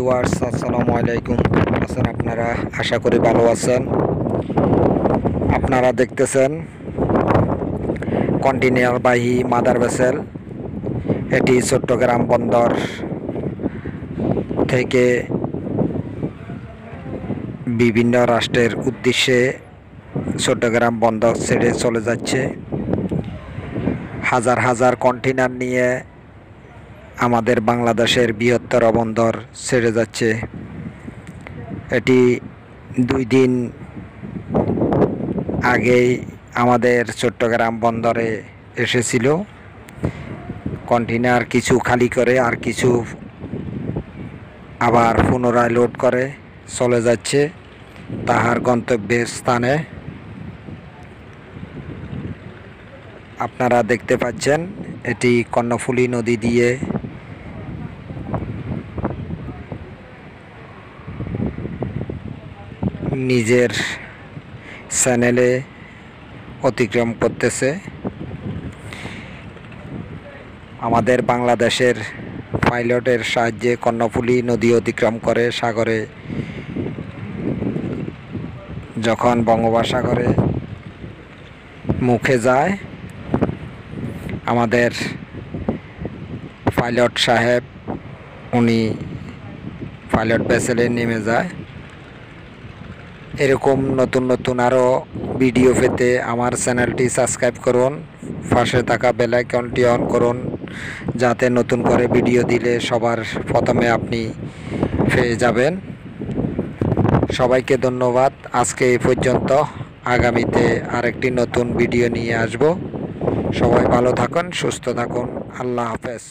Viewers, আসসালামু আলাইকুম। আছেন আপনারা? আশা করি ভালো আছেন। আপনারা দেখতেছেন কন্টেইনারবাহী মাদার ভেসেল। এটি চট্টগ্রাম বন্দর থেকে বিভিন্ন রাষ্ট্রের উদ্দেশ্যে চট্টগ্রাম বন্দর ছেড়ে চলে যাচ্ছে। হাজার হাজার কন্টেইনার নিয়ে আমাদের বাংলাদেশের বৃহত্তর বন্দর ছেড়ে যাচ্ছে। এটি 2 দিন আগেই আমাদের চট্টগ্রাম বন্দরে এসেছিল। কন্টেইনার কিছু খালি করে আর কিছু আবার পুনরায় লোড করে চলে যাচ্ছে তাহার গন্তব্যের স্থানে। আপনারা দেখতে পাচ্ছেন এটি কর্ণফুলী নদী দিয়ে নিজের চ্যানেলে অতিক্রম করতেছে। আমাদের বাংলাদেশের পাইলটের সাহায্যে কর্ণফুলী নদী অতিক্রম করে সাগরে, যখন বঙ্গোপসাগরে মুখে যায় আমাদের পাইলট সাহেব উনি পাইলট ভেসেলে নেমে যায়। এরকম নতুন নতুন আরও ভিডিও পেতে আমার চ্যানেলটি সাবস্ক্রাইব করুন, পাশে থাকা বেল আইকনটি অন করুন, যাতে নতুন করে ভিডিও দিলে সবার প্রথমে আপনি পেয়ে যাবেন। সবাইকে ধন্যবাদ। আজকে এই পর্যন্ত। আগামীতে আরেকটি নতুন ভিডিও নিয়ে আসব। সবাই ভালো থাকুন, সুস্থ থাকুন। আল্লাহ হাফেজ।